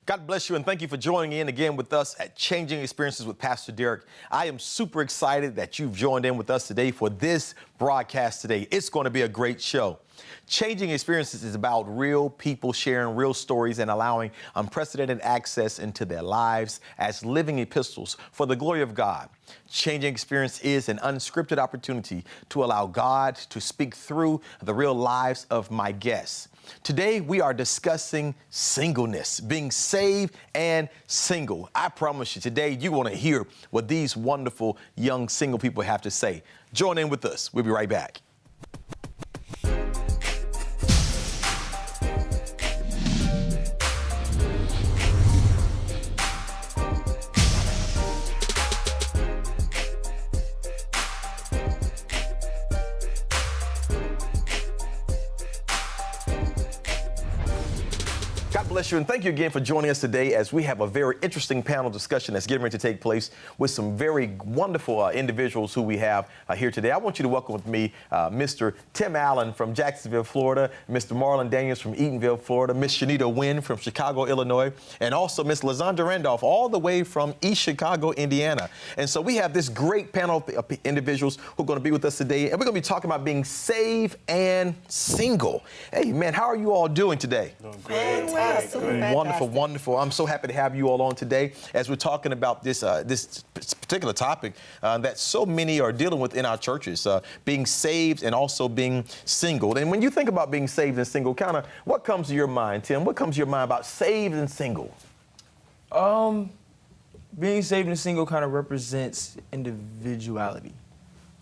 God bless you and thank you for joining in again with us at Changing Experiences with Pastor Derek. I am super excited that you've joined in with us today for this broadcast today. It's going to be a great show. Changing Experiences is about real people sharing real stories and allowing unprecedented access into their lives as living epistles for the glory of God. Changing Experience is an unscripted opportunity to allow God to speak through the real lives of my guests. Today, we are discussing singleness, being saved and single. I promise you, today, you're going to hear what these wonderful young single people have to say. Join in with us. We'll be right back. God bless you and thank you again for joining us today as we have a very interesting panel discussion that's getting ready to take place with some very wonderful individuals who we have here today. I want you to welcome with me Mr. Tim Allen from Jacksonville, Florida, Mr. Marlon Daniels from Eatonville, Florida, Miss Shanita Wynn from Chicago, Illinois, and also Miss Lazandra Randolph all the way from East Chicago, Indiana. And so we have this great panel of individuals who are going to be with us today, and we're going to be talking about being saved and single. Hey, man, how are you all doing today? Doing great. Wonderful, wonderful. I'm so happy to have you all on today as we're talking about this particular topic that so many are dealing with in our churches, being saved and also being single. And when you think about being saved and single, kind of what comes to your mind, Tim? What comes to your mind about saved and single? Being saved and single kind of represents individuality,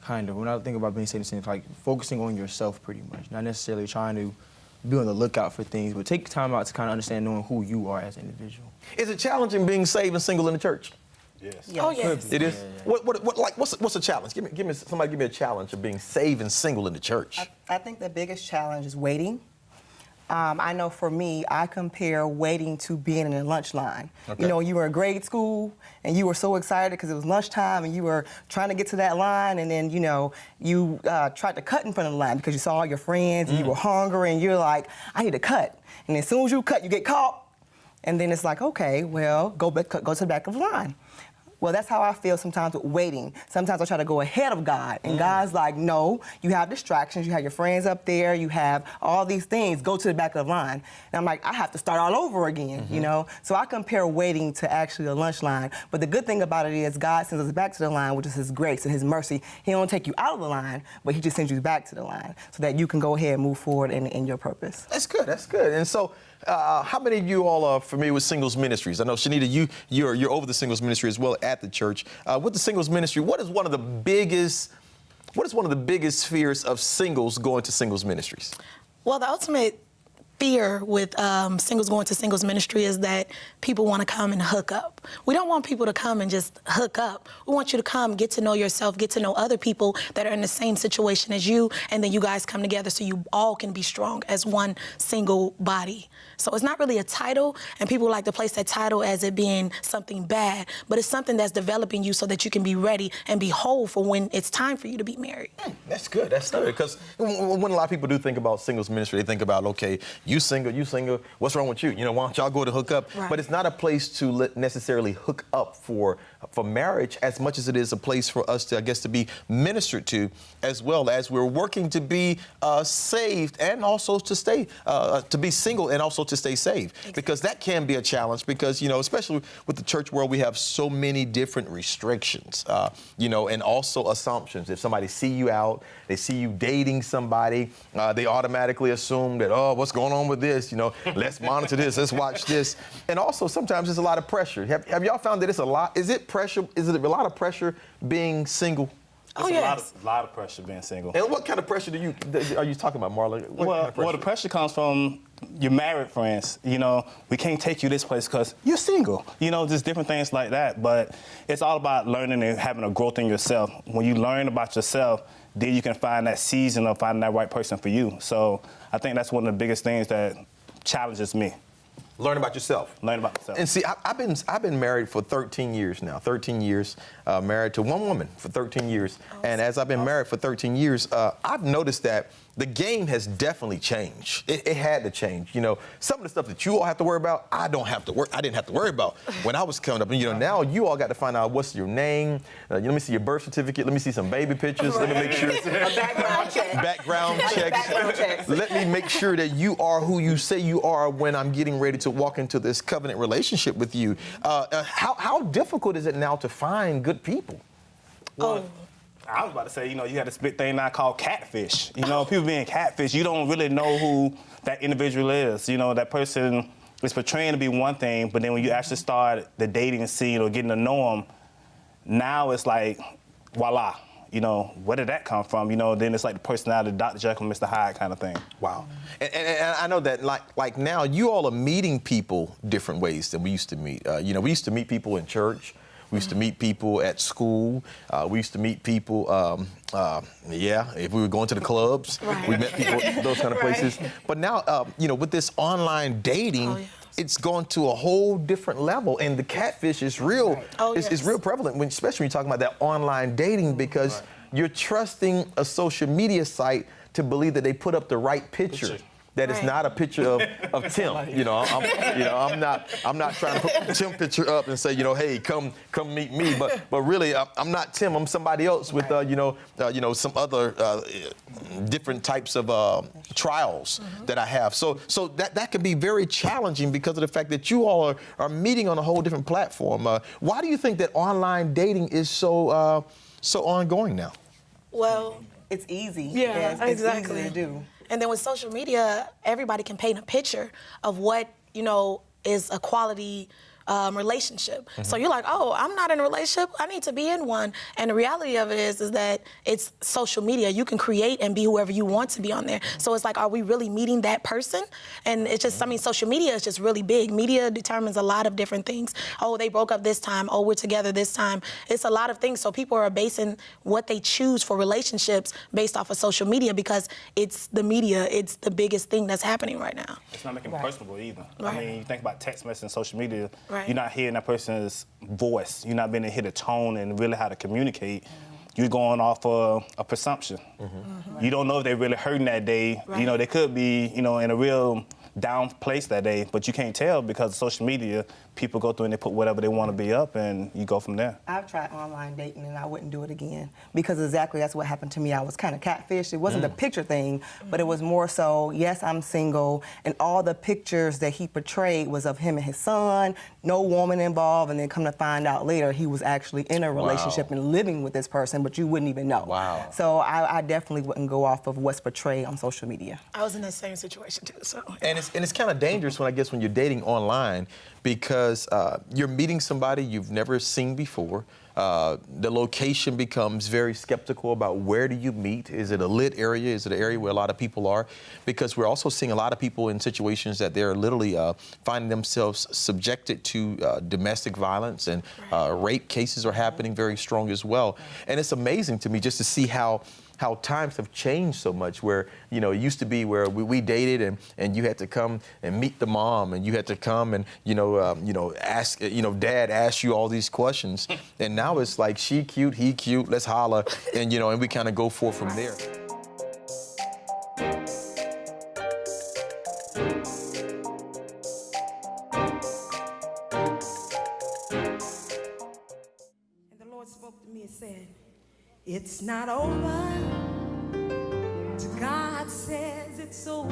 kind of. When I think about being saved and single, it's like focusing on yourself pretty much, not necessarily trying to be on the lookout for things, but take time out to kind of understand knowing who you are as an individual. Is it challenging being saved and single in the church? Yes. Oh, yes. It is? Yeah. What's a challenge? Somebody give me a challenge of being saved and single in the church. I think the biggest challenge is waiting. I know for me, I compare waiting to being in a lunch line. Okay. You know, you were in grade school and you were so excited because it was lunchtime and you were trying to get to that line, and then, you know, you tried to cut in front of the line because you saw all your friends and you were hungry and you're like, I need to cut. And as soon as you cut, you get caught. And then it's like, okay, well, go to the back of the line. Well, that's how I feel sometimes with waiting. Sometimes I try to go ahead of God, and God's like, no, you have distractions, you have your friends up there, you have all these things, go to the back of the line. And I'm like, I have to start all over again, you know? So I compare waiting to actually a lunch line. But the good thing about it is God sends us back to the line, which is His grace and His mercy. He don't take you out of the line, but He just sends you back to the line so that you can go ahead and move forward in your purpose. That's good, that's good. And so, how many of you all are familiar with singles ministries? I know, Shanita, you're over the singles ministry as well at the church. With the singles ministry, what is one of the biggest fears of singles going to singles ministries? Well, the ultimate fear with singles going to singles ministry is that people want to come and hook up. We don't want people to come and just hook up. We want you to come, get to know yourself, get to know other people that are in the same situation as you, and then you guys come together so you all can be strong as one single body. So it's not really a title, and people like to place that title as it being something bad, but it's something that's developing you so that you can be ready and be whole for when it's time for you to be married. That's good, that's good. Because when a lot of people do think about singles ministry, they think about, okay, you single, what's wrong with you? You know, why don't y'all go to hook up? Right. But it's not a place to necessarily hook up for marriage as much as it is a place for us to, I guess, to be ministered to, as well as we're working to be saved and also to stay, to be single and also to stay saved. Exactly. Because that can be a challenge because, you know, especially with the church world, we have so many different restrictions, you know, and also assumptions. If somebody see you out, they see you dating somebody, they automatically assume that, oh, what's going on with this? You know, let's monitor this, let's watch this. And also sometimes there's a lot of pressure. Have y'all found that it's a lot? Is it pressure? Is it a lot of pressure being single? Oh, It's yes. a lot of pressure being single. And what kind of pressure are you talking about, Marlon? Well, the pressure comes from your married friends. You know, we can't take you this place because you're single. You know, just different things like that. But it's all about learning and having a growth in yourself. When you learn about yourself, then you can find that season of finding that right person for you. So I think that's one of the biggest things that challenges me. Learn about yourself. Learn about yourself. And see, I've been married for 13 years now. 13 years, married to one woman for 13 years. Awesome. And as I've been married for 13 years, I've noticed that the game has definitely changed. It had to change. You know, some of the stuff that you all have to worry about, I didn't have to worry about when I was coming up. And, you know, now you all got to find out what's your name. Let me see your birth certificate. Let me see some baby pictures. Let me make sure. Background check. Background checks. Let me make sure that you are who you say you are when I'm getting ready to walk into this covenant relationship with you. How difficult is it now to find good people? Well, I was about to say, you know, you got this big thing now called catfish. You know, people being catfish, you don't really know who that individual is. You know, that person is portraying to be one thing, but then when you actually start the dating scene or getting to know them, now it's like, voila. You know, where did that come from? You know, then it's like the personality, Dr. Jekyll, Mr. Hyde kind of thing. Wow. And I know that like now you all are meeting people different ways than we used to meet. You know, we used to meet people in church. We used to meet people at school. We used to meet people, if we were going to the clubs, we met people, those kind of places. But now, you know, with this online dating, it's gone to a whole different level, and the catfish is real. It's real prevalent, especially when you're talking about that online dating, because you're trusting a social media site to believe that they put up the right picture. That it's not a picture of Tim. You know, I'm not trying to put Tim picture up and say, you know, hey, come meet me. But really, I'm not Tim. I'm somebody else with some other different types of trials that I have. So that can be very challenging because of the fact that you all are meeting on a whole different platform. Why do you think that online dating is so ongoing now? Well, it's easy. Yeah, it's exactly. easy to do. And then with social media, everybody can paint a picture of what, you know, is a quality relationship. So you're like, oh, I'm not in a relationship. I need to be in one. And the reality of it is that it's social media. You can create and be whoever you want to be on there. So it's like, are we really meeting that person? And it's just, I mean, social media is just really big. Media determines a lot of different things. Oh, they broke up this time. Oh, we're together this time. It's a lot of things. So people are basing what they choose for relationships based off of social media because it's the media. It's the biggest thing that's happening right now. It's not making it personable either. Right. I mean, you think about text messaging and social media, Right. You're not hearing that person's voice. You're not being able to hear the tone and really how to communicate. You're going off of a presumption. You don't know if they're really hurting that day. Right. You know, they could be, you know, in a real down place that day, but you can't tell because of social media. People go through and they put whatever they want to be up, and you go from there. I've tried online dating and I wouldn't do it again because exactly that's what happened to me. I was kind of catfished. It wasn't a picture thing, but it was more so, yes, I'm single, and all the pictures that he portrayed was of him and his son, no woman involved, and then come to find out later he was actually in a relationship and living with this person, but you wouldn't even know. Wow. So I definitely wouldn't go off of what's portrayed on social media. I was in the same situation too, so. And it's kind of dangerous when you're dating online because you're meeting somebody you've never seen before. The location becomes very skeptical about where do you meet. Is it a lit area? Is it an area where a lot of people are? Because we're also seeing a lot of people in situations that they're literally finding themselves subjected to domestic violence, and rape cases are happening very strong as well. And it's amazing to me just to see how times have changed so much, where, you know, it used to be where we dated and you had to come and meet the mom, and you had to come and, ask, dad asked you all these questions. And now it's like, she cute, he cute, let's holler. And, and we kind of go forth from there. And the Lord spoke to me and said, it's not over till God says it's over.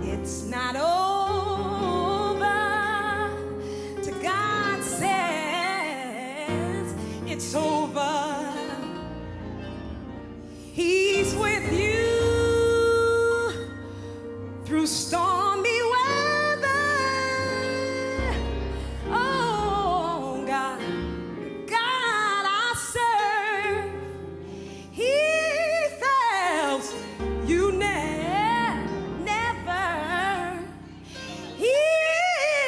It's not over till God says it's over. He's with you through stormy weather. Oh, God, God I serve. He fails you never. He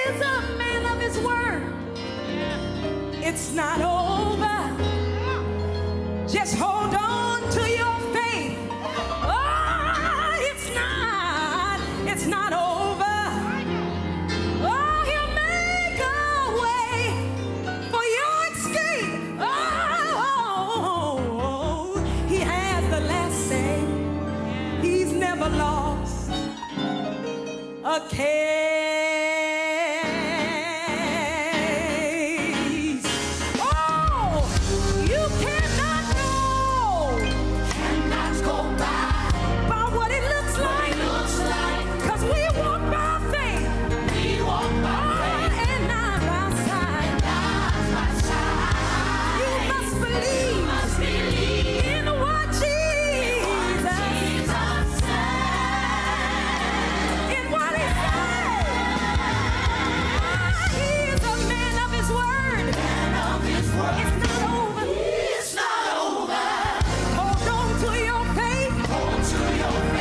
is a man of his word. It's not over. Just hold on to your faith. Oh, it's not over. Oh, he'll make a way for your escape. Oh, case. Oh, you cannot go by what it looks like. 'Cause we walk by faith. And not by sight. You must believe in what Jesus said. In what he said. He is a man of his word. It's not over. Hold on to your faith.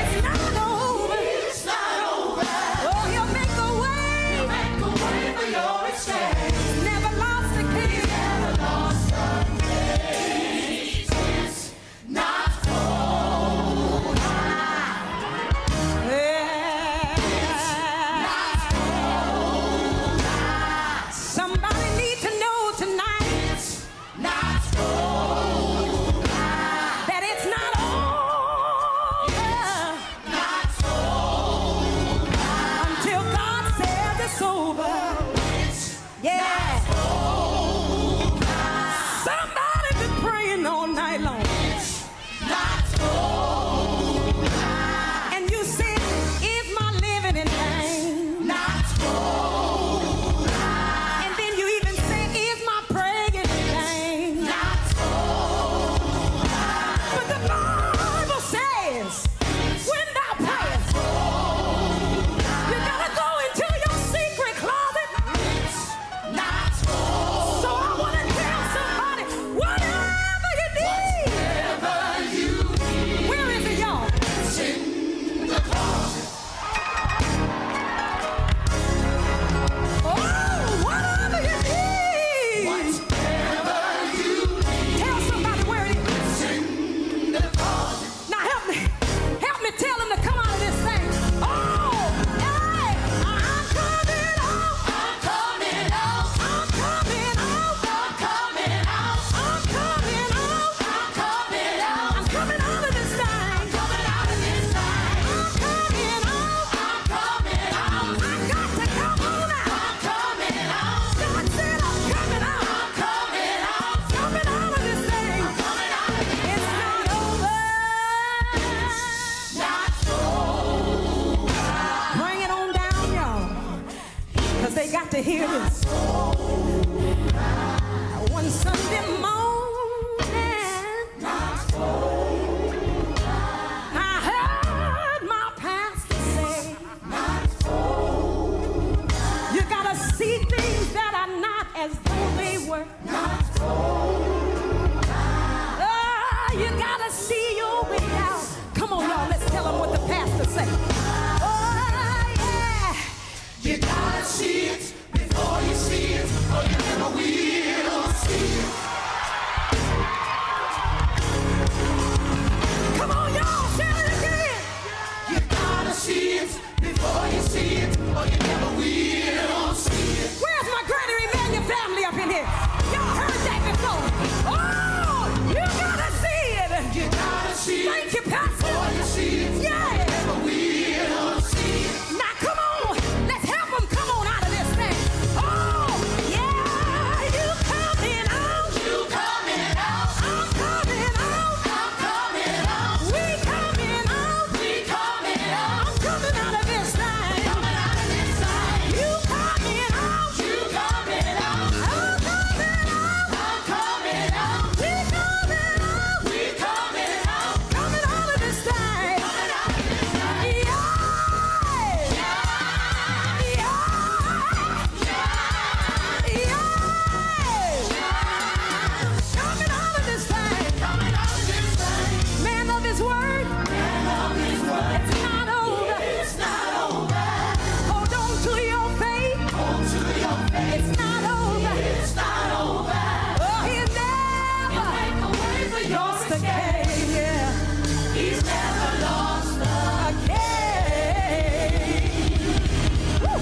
It's not over. Oh, he'll make a way. For your escape. Never lost a case. Somebody need to know tonight that it's not over until God says it's over. Yeah. Somebody been praying all night long. And you said, is my living in vain? And then you even said, is my praying in vain? But the Bible says, when thou prayest, you gotta go into your secret closet. So I want to tell somebody, whatever you need. Where is it, y'all? Oh, whatever you need. Tell somebody where it is. Now help me tell them to come out of this thing. Oh, hey, I'm coming out. I'm coming out. I'm coming out. I'm coming out. I'm coming out. I'm coming out. I'm coming out of this thing. I'm coming out of this thing. I'm coming out. I'm coming out. I got to come on out. I'm coming out. God said I'm coming out. I'm coming out. Coming out of this thing. I'm coming out of this. It's not over. Bring it on down, y'all. 'Cause they got to hear this. One Sunday morning, I heard my pastor say, you gotta see things that are not as though they were. You gotta see your way out. Come on, y'all, let's tell them what the pastor say. Oh, yeah. You gotta see it before you see it, or you never will see it. Come on, y'all, say it again. You gotta see it before you see it, or you never will see it. Where's my Granny Emmanuel family up in here? Y'all heard that before. Oh, you gotta see it. You gotta see it Thank you, Pastor. before you see it, or you Yeah. never will see it. Now come on, let's help them come on out of this thing. Oh, yeah, you coming out. You coming out, I'm coming out. I'm coming out, We coming out. we coming out, I'm coming out of this thing. coming out of this side. You coming out. You coming out, I'm coming out. I'm coming out, We coming out. we coming out, Coming out of this thing. coming out of this side. Coming out of this thing. Coming out of this side. Man of his word. It's not over. It's not over. Hold on to your faith. Hold to your faith. It's not over. It's not over. Oh, he's never Make a way for your lost a escape. case. Yeah. He's never lost a A case. Woo.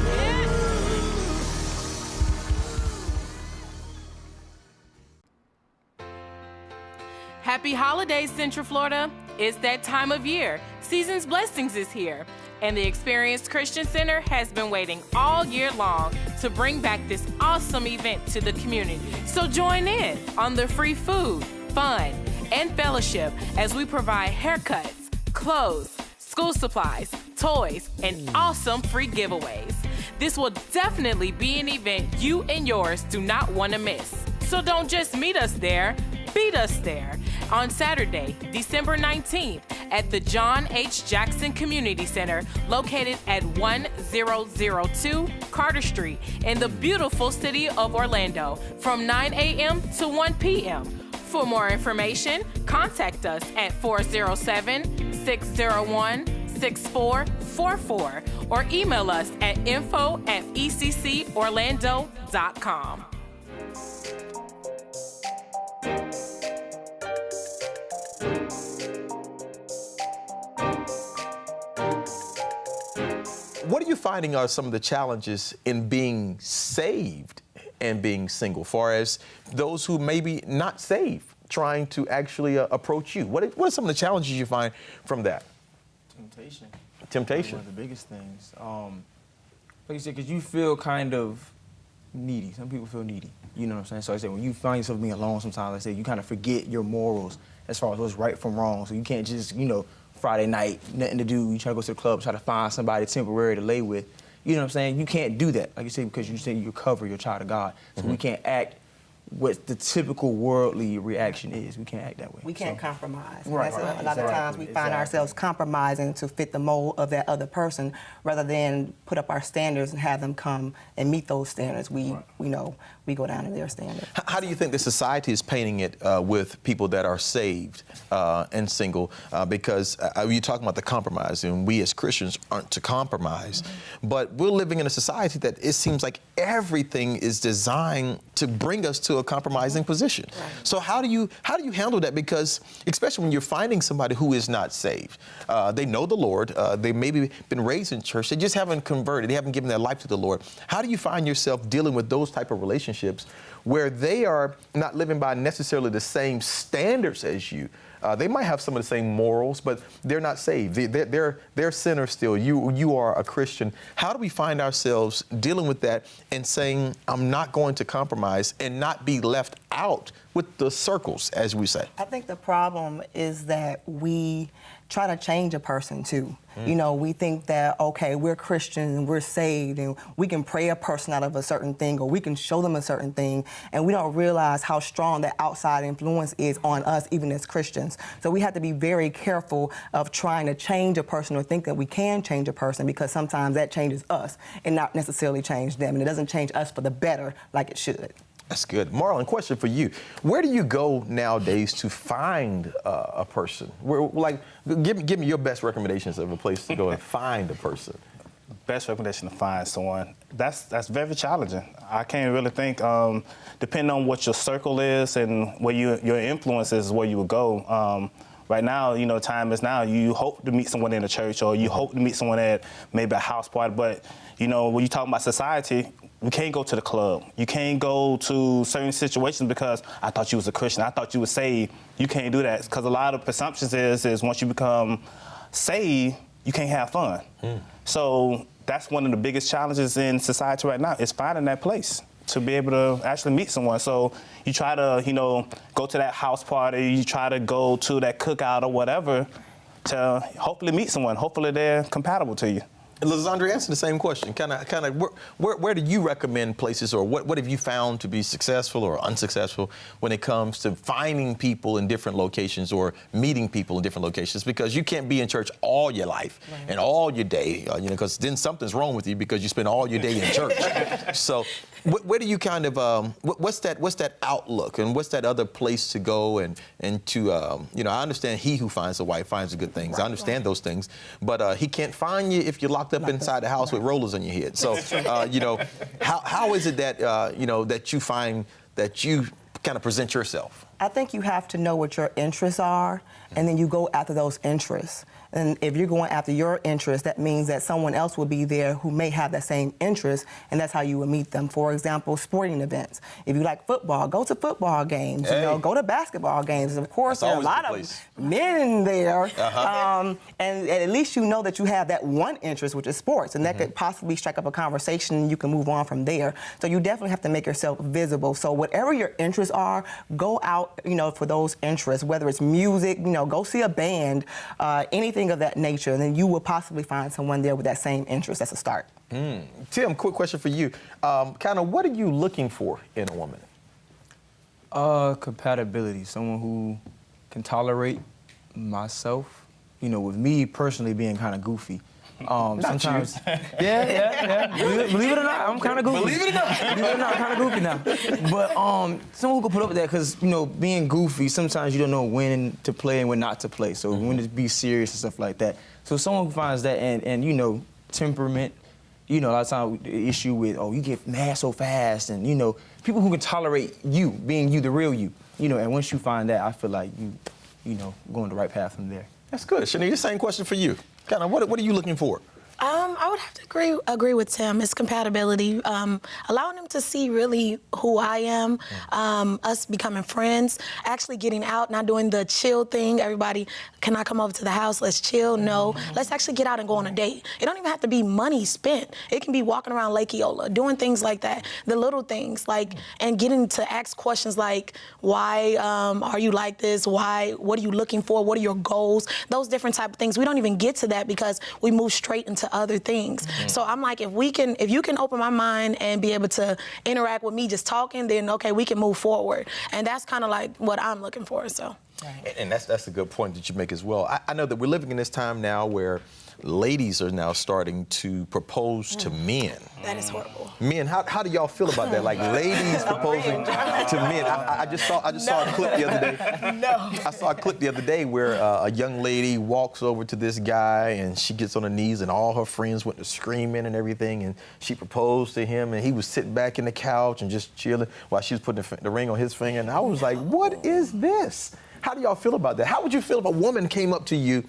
Yeah. Happy holidays, Central Florida. It's that time of year. Season's Blessings is here. And the Experienced Christian Center has been waiting all year long to bring back this awesome event to the community. So join in on the free food, fun, and fellowship as we provide haircuts, clothes, school supplies, toys, and awesome free giveaways. This will definitely be an event you and yours do not want to miss. So don't just meet us there, beat us there on Saturday, December 19th at the John H. Jackson Community Center located at 1002 Carter Street in the beautiful city of Orlando from 9 a.m. to 1 p.m. For more information, contact us at 407-601-6444 or email us at info@eccorlando.com. What are you finding are some of the challenges in being saved and being single, far as those who maybe not saved trying to actually approach you? What are some of the challenges you find from that? Temptation. Temptation. One of the biggest things. Like you said, because you feel kind of needy. Some people feel needy. You know what I'm saying? So I said, when you find yourself being alone sometimes, I say, you kind of forget your morals as far as what's right from wrong. So you can't just, Friday night, nothing to do, you try to go to the club, try to find somebody temporary to lay with. You know what I'm saying? You can't do that, like you said, because you say you're covered, you're a child of God. So we can't act what the typical worldly reaction is. We can't act that way. We can't compromise. Right, That's right, a lot of times we find ourselves compromising to fit the mold of that other person rather than put up our standards and have them come and meet those standards. We go down to their standards. How do you think the society is painting it with people that are saved and single? Because you're talking about the compromise, and we as Christians aren't to compromise. But we're living in a society that it seems like everything is designed to bring us to a compromising position. Right. So how do you handle that? Because especially when you're finding somebody who is not saved, they know the Lord, they maybe been raised in church, they just haven't converted, they haven't given their life to the Lord. How do you find yourself dealing with those type of relationships where they are not living by necessarily the same standards as you? They might have some of the same morals, but they're not saved. They're sinners still. You are a Christian. How do we find ourselves dealing with that and saying, I'm not going to compromise and not be left out with the circles, as we say? I think the problem is that we try to change a person too. We think that, okay, we're Christians and we're saved and we can pray a person out of a certain thing or we can show them a certain thing, and we don't realize how strong that outside influence is on us, even as Christians. So we have to be very careful of trying to change a person or think that we can change a person, because sometimes that changes us and not necessarily change them, and it doesn't change us for the better like it should. That's good. Marlon, question for you. Where do you go nowadays to find a person? Give me your best recommendations of a place to go and find a person. Best recommendation to find someone. That's very challenging. I can't really think, depending on what your circle is and where your influence is where you would go. Right now, time is now. You hope to meet someone in a church or you hope to meet someone at maybe a house party. But, when you're talking about society, we can't go to the club. You can't go to certain situations because I thought you was a Christian. I thought you was saved. You can't do that because a lot of presumptions is once you become saved, you can't have fun. So that's one of the biggest challenges in society right now is finding that place to be able to actually meet someone. So you try to, go to that house party, you try to go to that cookout or whatever to hopefully meet someone. Hopefully they're compatible to you. Lizandre, answer the same question. Kind of, where do you recommend places, or what have you found to be successful or unsuccessful when it comes to finding people in different locations or meeting people in different locations? Because you can't be in church all your life and all your day, because then something's wrong with you because you spend all your day in church. So, where do you kind of what's that outlook, and what's that other place to go and to I understand he who finds a wife finds the good things. I understand those things, but he can't find you if you're locked up inside the house with rollers on your head. So, how is it that that you find that you kind of present yourself? I think you have to know what your interests are and then you go after those interests. And if you're going after your interests, that means that someone else will be there who may have that same interest, and that's how you will meet them. For example, sporting events. If you like football, go to football games. You know, go to basketball games. Of course, there are a lot of men there, and at least you know that you have that one interest, which is sports, and that could possibly strike up a conversation, and you can move on from there. So you definitely have to make yourself visible. So whatever your interests are, go out, you know, for those interests. Whether it's music, you know, go see a band, anything of that nature, and then you will possibly find someone there with that same interest. That's a start. Tim, quick question for you. Kind of what are you looking for in a woman? Compatibility. Someone who can tolerate myself. You know, with me personally being kind of goofy. Sometimes, yeah. Believe it or not, I'm kind of goofy. Believe it or not, I'm kind of goofy now. But someone who can put up with that, because you know, being goofy, sometimes you don't know when to play and when not to play. So when to be serious and stuff like that. So someone who finds that, and you know, temperament. You know, a lot of times the issue with, oh, you get mad so fast, and you know, people who can tolerate you being you, the real you. You know, and once you find that, I feel like you know, going the right path from there. That's good. Shania, the same question for you. Kind of what are you looking for? I would have to agree with Tim. It's compatibility, allowing him to see really who I am, us becoming friends, actually getting out, not doing the chill thing. Everybody, can I come over to the house? Let's chill. No, let's actually get out and go on a date. It don't even have to be money spent. It can be walking around Lake Eola, doing things like that, the little things, like, and getting to ask questions like, why are you like this? Why? What are you looking for? What are your goals? Those different type of things. We don't even get to that because we move straight into other things. So I'm like, if you can open my mind and be able to interact with me just talking, then okay, we can move forward. And that's kind of like what I'm looking for. So. And that's a good point that you make as well. I know that we're living in this time now where ladies are now starting to propose to men. That is horrible. Men, how do y'all feel about that? Like ladies proposing to men. I just saw a clip the other day. I saw a clip the other day where a young lady walks over to this guy and she gets on her knees and all her friends went to screaming and everything, and she proposed to him and he was sitting back in the couch and just chilling while she was putting the ring on his finger, and I was like, what is this? How do y'all feel about that? How would you feel if a woman came up to you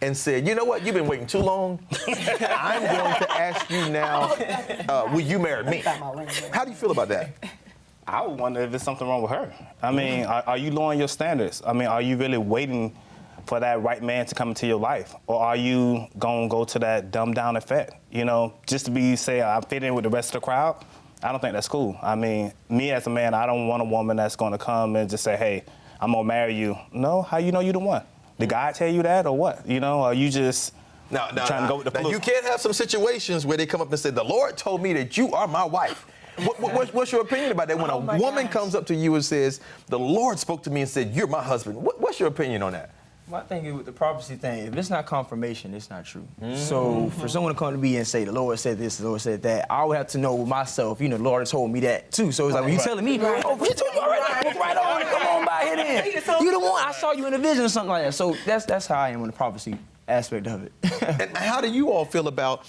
and said, you know what, you've been waiting too long. I'm going to ask you now, will you marry me? How do you feel about that? I would wonder if there's something wrong with her. I mean, are you lowering your standards? I mean, are you really waiting for that right man to come into your life? Or are you going to go to that dumbed down effect? You know, just to say I fit in with the rest of the crowd? I don't think that's cool. I mean, me as a man, I don't want a woman that's going to come and just say, hey, I'm going to marry you. No, how you know you the one? Did God tell you that or what? You know, are you just trying to go with the flow? You can't have some situations where they come up and say, the Lord told me that you are my wife. What's your opinion about that when a woman comes up to you and says, the Lord spoke to me and said, you're my husband? What's your opinion on that? My thing is with the prophecy thing, if it's not confirmation, it's not true. So for someone to come to me and say, the Lord said this, the Lord said that, I would have to know myself, you know, the Lord told me that too. So it's like, when you telling me, oh, he told you already, right on, come on by here then. You the one, I saw you in a vision or something like that. So that's how I am on the prophecy aspect of it. And how do you all feel about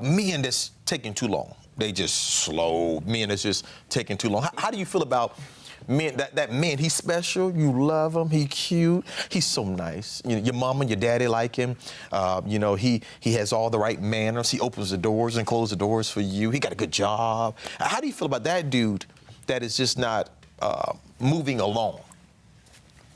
men that's taking too long? They just slow, men that's just taking too long. How do you feel about men, that man, he's special, you love him, he cute, he's so nice. You know, your mama and your daddy like him. You know, he has all the right manners. He opens the doors and closes the doors for you. He got a good job. How do you feel about that dude that is just not moving along?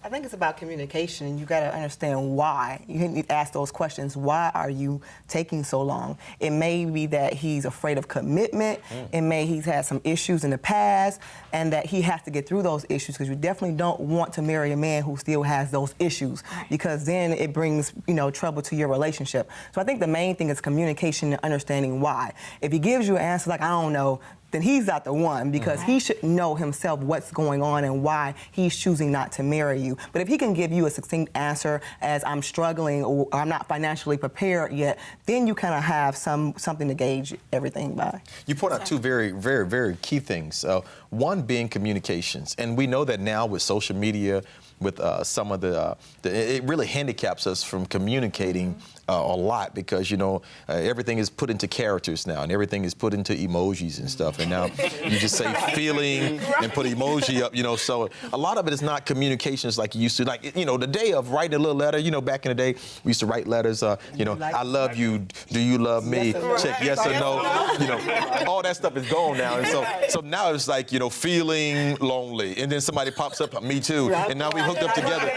I think it's about communication, and you got to understand why. You need to ask those questions. Why are you taking so long? It may be that he's afraid of commitment. It may he's had some issues in the past, and that he has to get through those issues, because you definitely don't want to marry a man who still has those issues, because then it brings, you know, trouble to your relationship. So I think the main thing is communication and understanding why. If he gives you an answer like, I don't know, then he's not the one, because he should know himself what's going on and why he's choosing not to marry you. But if he can give you a succinct answer as I'm struggling or I'm not financially prepared yet, then you kind of have something to gauge everything by. You point out two very, very, very key things. One being communications. And we know that now with social media, with some of it really handicaps us from communicating a lot because, you know, everything is put into characters now and everything is put into emojis and stuff. And now you just say feeling and put emoji up, you know. So a lot of it is not communications like you used to. Like, you know, the day of writing a little letter, you know, back in the day, we used to write letters, you know, I love you, do you love me? Check yes or no. You know, all that stuff is gone now. And so now it's like, you know, feeling lonely. And then somebody pops up, me too. And now we hooked up together.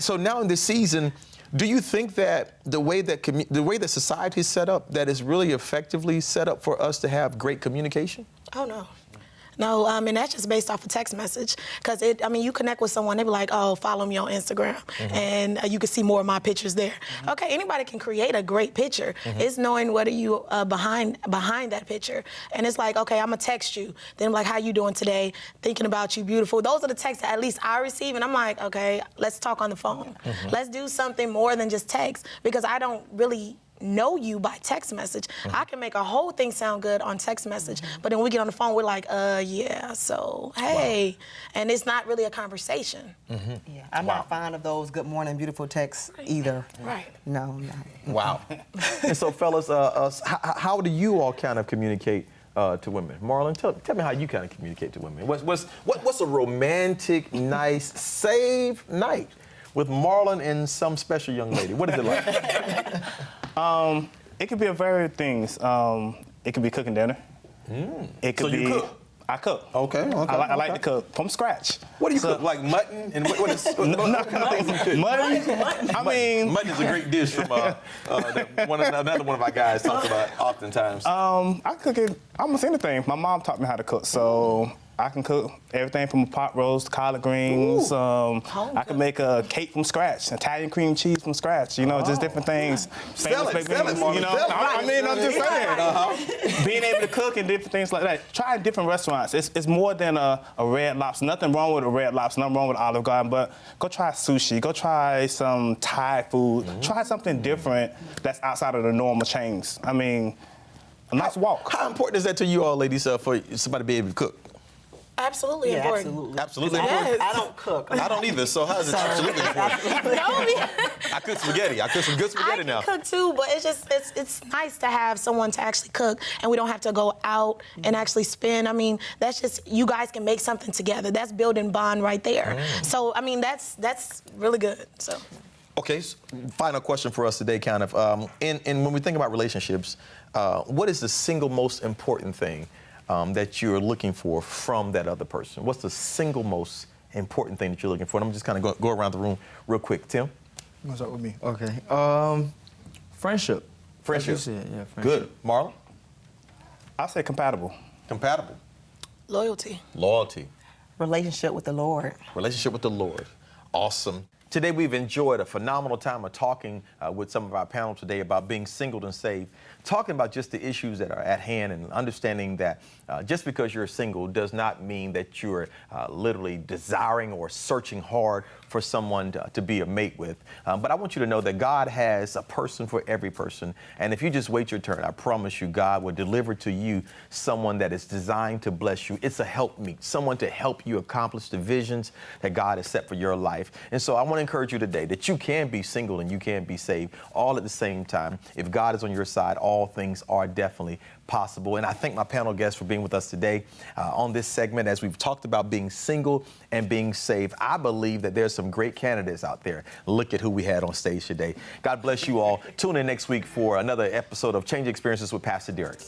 So now in this season, do you think that the way that society is set up, that is really effectively set up for us to have great communication? Oh, no. No, and that's just based off a text message. Because, you connect with someone, they be like, oh, follow me on Instagram. And you can see more of my pictures there. Okay, anybody can create a great picture. It's knowing what are you behind that picture. And it's like, okay, I'm going to text you. Then I'm like, how you doing today? Thinking about you, beautiful. Those are the texts that at least I receive. And I'm like, okay, let's talk on the phone. Let's do something more than just text. Because I don't really know you by text message. I can make a whole thing sound good on text message, but then when we get on the phone, we're like, yeah, so, hey. And it's not really a conversation. Yeah, I'm not fond of those good morning, beautiful texts either. Right. No, I'm not. Wow. And so, fellas, how do you all kind of communicate to women? Marlon, tell me how you kind of communicate to women. What's a romantic, nice, save night with Marlon and some special young lady? What is it like? It could be a variety of things. It could be cooking dinner. It could So you be. cook? I cook. Okay. I like to cook from scratch. What do you cook? Like mutton? And what is Mutton. I mean, mutton is a great dish from another one of our guys talks about oftentimes. I cook it almost anything. My mom taught me how to cook, so I can cook everything from a pot roast, collard greens. I can make a cake from scratch, Italian cream cheese from scratch. You know, just different things. Sell it, You know, I'm just saying. Being able to cook and different things like that. Trying different restaurants. It's more than a Red Lobster. Nothing wrong with a Red Lobster. Nothing wrong with Olive Garden. But go try sushi. Go try some Thai food. Try something different that's outside of the normal chains. I mean, a nice walk. How important is that to you all, ladies, for somebody to be able to cook? Absolutely important. Absolutely Yes. important. I don't cook. I don't either, so how is it absolutely important? I cook spaghetti. I cook some good spaghetti now. I can cook too, but it's nice to have someone to actually cook, and we don't have to go out and actually spend. I mean, that's just, you guys can make something together. That's building bond right there. So, I mean, that's really good. So. Okay, final question for us today, kind of. And when we think about relationships, what is the single most important thing that you're looking for from that other person? What's the single most important thing that you're looking for? And I'm just kind of go around the room real quick. Tim? You want to start with me? Okay. Friendship. Friendship. Like you said, yeah, friendship. Good. Marlon? I'll say compatible. Compatible. Loyalty. Loyalty. Relationship with the Lord. Relationship with the Lord. Awesome. Today we've enjoyed a phenomenal time of talking with some of our panel today about being single and saved, talking about just the issues that are at hand and understanding that just because you're single does not mean that you're literally desiring or searching hard for someone to be a mate with. But I want you to know that God has a person for every person. And if you just wait your turn, I promise you God will deliver to you someone that is designed to bless you. It's a helpmeet, someone to help you accomplish the visions that God has set for your life. And so I want to encourage you today that you can be single and you can be saved all at the same time. If God is on your side, all things are definitely possible. And I thank my panel guests for being with us today on this segment as we've talked about being single and being saved. I believe that there's some great candidates out there. Look at who we had on stage today. God bless you all. Tune in next week for another episode of Changing Experiences with Pastor Derek.